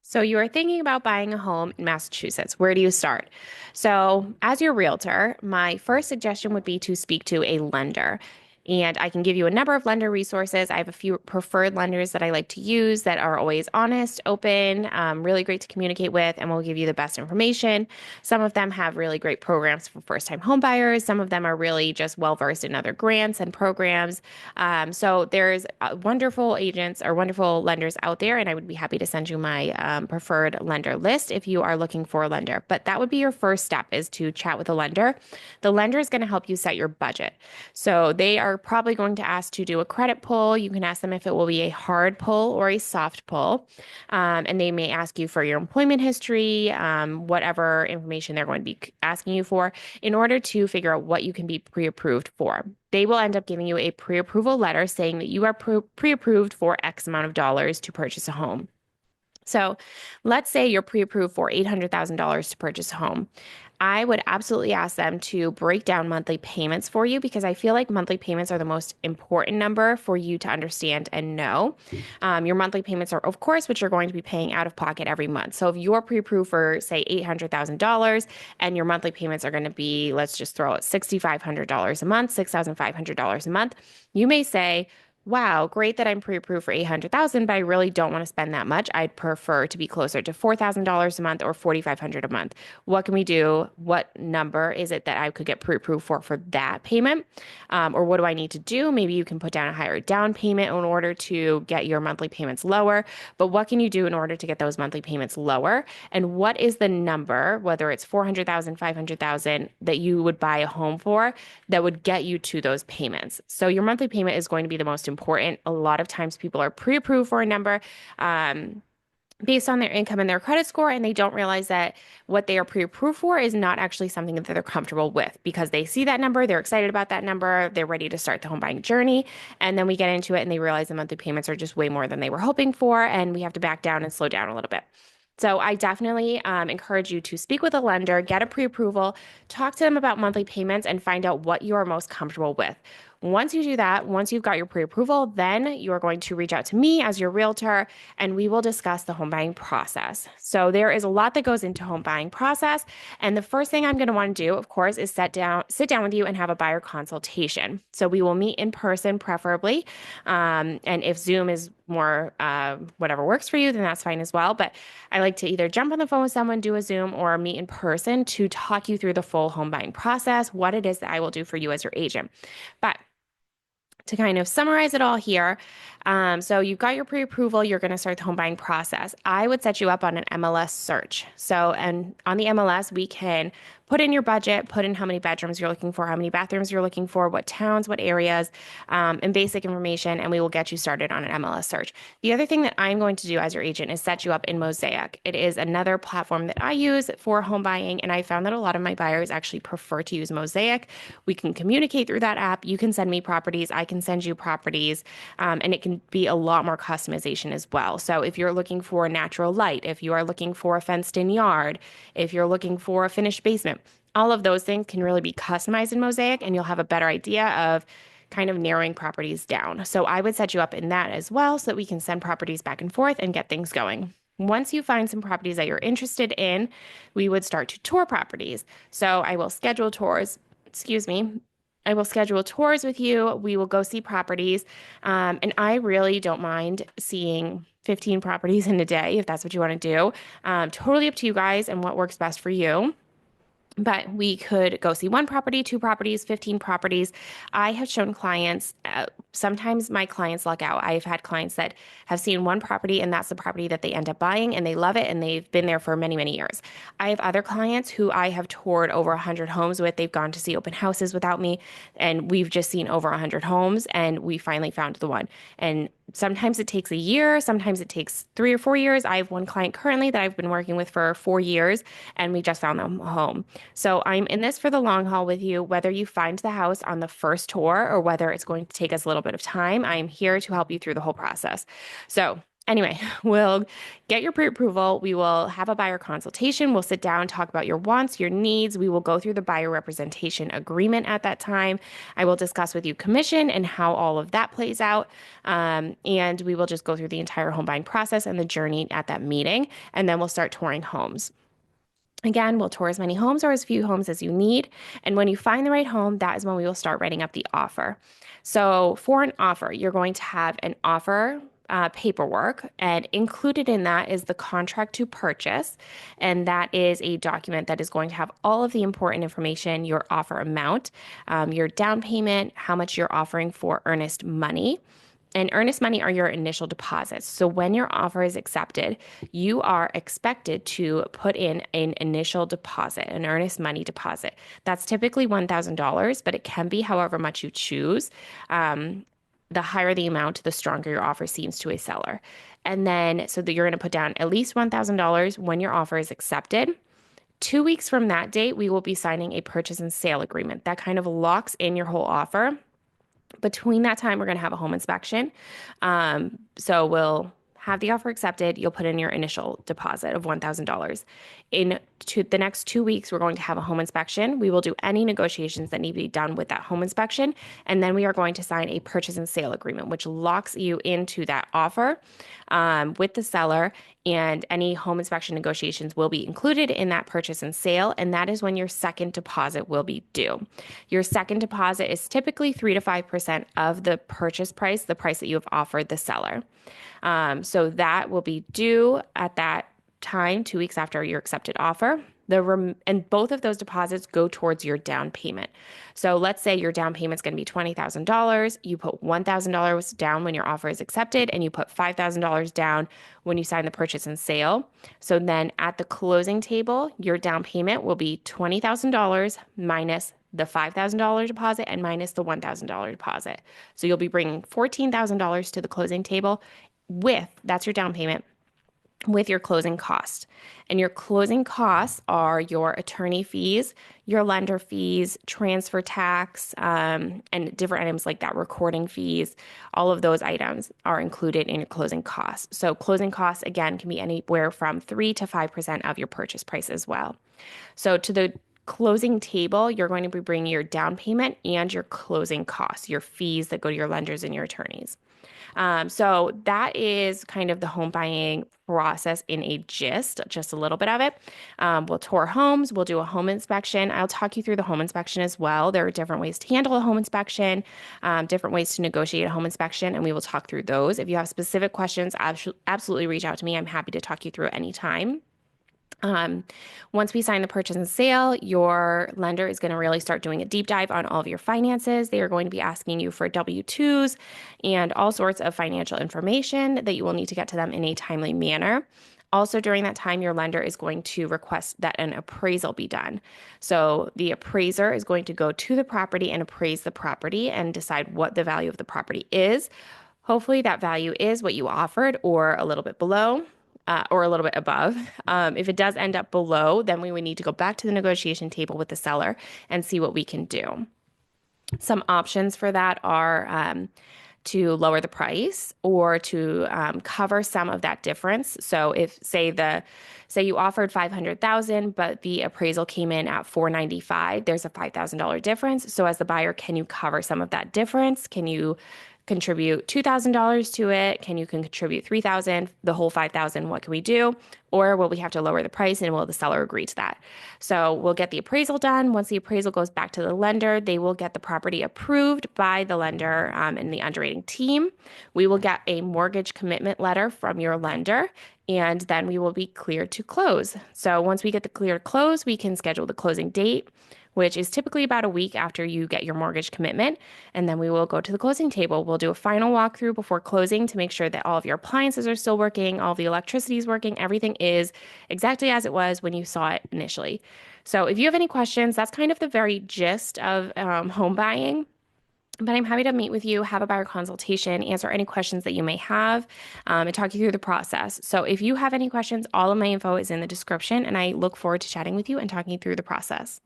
So you are thinking about buying a home in Massachusetts. Where do you start? So, as your realtor, my first suggestion would be to speak to a lender. And I can give you a number of lender resources. I have a few preferred lenders that I like to use that are always honest, open, really great to communicate with, and will give you the best information. Some of them have really great programs for first-time home buyers. Some of them are really just well-versed in other grants and programs. So there's wonderful agents or wonderful lenders out there, and I would be happy to send you my preferred lender list if you are looking for a lender. But that would be your first step is to chat with a lender. The lender is going to help you set your budget. So they are probably going to ask to do a credit pull. You can ask them if it will be a hard pull or a soft pull. And they may ask you for your employment history, whatever information they're going to be asking you for in order to figure out what you can be pre-approved for. They will end up giving you a pre-approval letter saying that you are pre-approved for X amount of dollars to purchase a home. So let's say you're pre-approved for $800,000 to purchase a home. I would absolutely ask them to break down monthly payments for you because I feel like monthly payments are the most important number for you to understand and know. Your monthly payments are, of course, what you're going to be paying out of pocket every month. So if you're pre-approved for, say, $800,000 and your monthly payments are going to be, let's just throw it $6,500 a month, $6,500 a month, you may say, wow, great that I'm pre-approved for 800,000, but I really don't want to spend that much. I'd prefer to be closer to $4,000 a month or 4,500 a month. What can we do? What number is it that I could get pre-approved for that payment? Or what do I need to do? Maybe you can put down a higher down payment in order to get your monthly payments lower. But what can you do in order to get those monthly payments lower? And what is the number, whether it's 400,000, 500,000, that you would buy a home for that would get you to those payments? So your monthly payment is going to be the most important. A lot of times people are pre-approved for a number based on their income and their credit score, and they don't realize that what they are pre-approved for is not actually something that they're comfortable with because they see that number, they're excited about that number, they're ready to start the home buying journey, and then we get into it and they realize the monthly payments are just way more than they were hoping for, and we have to back down and slow down a little bit. So I definitely encourage you to speak with a lender, get a pre-approval, talk to them about monthly payments, and find out what you are most comfortable with. Once you do that, once you've got your pre-approval, then you are going to reach out to me as your realtor and we will discuss the home buying process. So there is a lot that goes into home buying process. And the first thing I'm going to want to do, of course, is sit down with you and have a buyer consultation. So we will meet in person, preferably. And if Zoom is more whatever works for you, then that's fine as well. But I like to either jump on the phone with someone, do a Zoom, or meet in person to talk you through the full home buying process, what it is that I will do for you as your agent. But to kind of summarize it all here, so you've got your pre-approval, you're going to start the home buying process. I would set you up on an MLS search. So, and on the MLS, we can put in your budget, put in how many bedrooms you're looking for, how many bathrooms you're looking for, what towns, what areas, and basic information, and we will get you started on an MLS search. The other thing that I'm going to do as your agent is set you up in Mosaic. It is another platform that I use for home buying, and I found that a lot of my buyers actually prefer to use Mosaic. We can communicate through that app. You can send me properties, I can send you properties, and it can be a lot more customization as well. So if you're looking for natural light, if you are looking for a fenced-in yard, if you're looking for a finished basement, all of those things can really be customized in Mosaic, and you'll have a better idea of kind of narrowing properties down. So I would set you up in that as well so that we can send properties back and forth and get things going. Once you find some properties that you're interested in, we would start to tour properties. So I will schedule tours, I will schedule tours with you. We will go see properties. And I really don't mind seeing 15 properties in a day if that's what you want to do. Totally up to you guys and what works best for you. But we could go see one property, two properties, 15 properties. I have shown clients, sometimes my clients luck out. I've had clients that have seen one property and that's the property that they end up buying and they love it and they've been there for many, many years. I have other clients who I have toured over 100 homes with. They've gone to see open houses without me and we've just seen over 100 homes and we finally found the one. And sometimes it takes a year, sometimes it takes 3 or 4 years. I have one client currently that I've been working with for 4 years and we just found them a home. So I'm in this for the long haul with you, whether you find the house on the first tour or whether it's going to take us a little bit of time. I'm here to help you through the whole process. So Anyway, we'll get your pre-approval. We will have a buyer consultation. We'll sit down, talk about your wants, your needs. We will go through the buyer representation agreement at that time. I will discuss with you commission and how all of that plays out. And we will just go through the entire home buying process and the journey at that meeting. And then we'll start touring homes. Again, we'll tour as many homes or as few homes as you need. And when you find the right home, that is when we will start writing up the offer. So, for an offer, you're going to have an offer paperwork, and included in that is the contract to purchase. And that is a document that is going to have all of the important information: your offer amount, your down payment, how much you're offering for earnest money. And earnest money are your initial deposits. So when your offer is accepted, you are expected to put in an initial deposit, an earnest money deposit. That's typically $1,000, but it can be however much you choose. The higher the amount, the stronger your offer seems to a seller. And then, so that you're going to put down at least $1,000 when your offer is accepted. 2 weeks from that date, we will be signing a purchase and sale agreement. That kind of locks in your whole offer. Between that time, we're going to have a home inspection. So we'll have the offer accepted. You'll put in your initial deposit of $1,000. In the next 2 weeks, we're going to have a home inspection. We will do any negotiations that need to be done with that home inspection. And then we are going to sign a purchase and sale agreement, which locks you into that offer with the seller. And any home inspection negotiations will be included in that purchase and sale. And that is when your second deposit will be due. Your second deposit is typically 3 to 5% of the purchase price, the price that you have offered the seller. So that will be due at that time, 2 weeks after your accepted offer. And both of those deposits go towards your down payment. So let's say your down payment is going to be $20,000. You put $1,000 down when your offer is accepted, and you put $5,000 down when you sign the purchase and sale. So then at the closing table, your down payment will be $20,000 minus the $5,000 deposit and minus the $1,000 deposit. So you'll be bringing $14,000 to the closing table that's your down payment, with your closing cost. And your closing costs are your attorney fees, your lender fees, transfer tax, and different items like that, recording fees. All of those items are included in your closing costs. So closing costs, again, can be anywhere from 3 to 5% of your purchase price as well. So to the closing table, you're going to be bringing your down payment and your closing costs, your fees that go to your lenders and your attorneys. So that is kind of the home buying process in a gist, just a little bit of it. We'll tour homes, we'll do a home inspection. I'll talk you through the home inspection as well. There are different ways to handle a home inspection, different ways to negotiate a home inspection, and we will talk through those. If you have specific questions, absolutely reach out to me. I'm happy to talk you through anytime. Once we sign the purchase and sale, your lender is going to really start doing a deep dive on all of your finances. They are going to be asking you for W-2s and all sorts of financial information that you will need to get to them in a timely manner. Also, during that time, your lender is going to request that an appraisal be done. So the appraiser is going to go to the property and appraise the property and decide what the value of the property is. Hopefully that value is what you offered or a little bit below. Or a little bit above. If it does end up below, then we would need to go back to the negotiation table with the seller and see what we can do. Some options for that are to lower the price or to cover some of that difference. So if say you offered $500,000, but the appraisal came in at $495, there's a $5,000 difference. So as the buyer, can you cover some of that difference? Can you contribute $2,000 to it? Can you contribute $3,000? The whole $5,000? What can we do? Or will we have to lower the price, and will the seller agree to that? So we'll get the appraisal done. Once the appraisal goes back to the lender, they will get the property approved by the lender and the underwriting team. We will get a mortgage commitment letter from your lender, and then we will be cleared to close. So once we get the clear to close, we can schedule the closing date, which is typically about a week after you get your mortgage commitment. And then we will go to the closing table. We'll do a final walkthrough before closing to make sure that all of your appliances are still working, all of the electricity is working, everything is exactly as it was when you saw it initially. So if you have any questions, that's kind of the very gist of home buying. But I'm happy to meet with you, have a buyer consultation, answer any questions that you may have, and talk you through the process. So if you have any questions, all of my info is in the description, and I look forward to chatting with you and talking you through the process.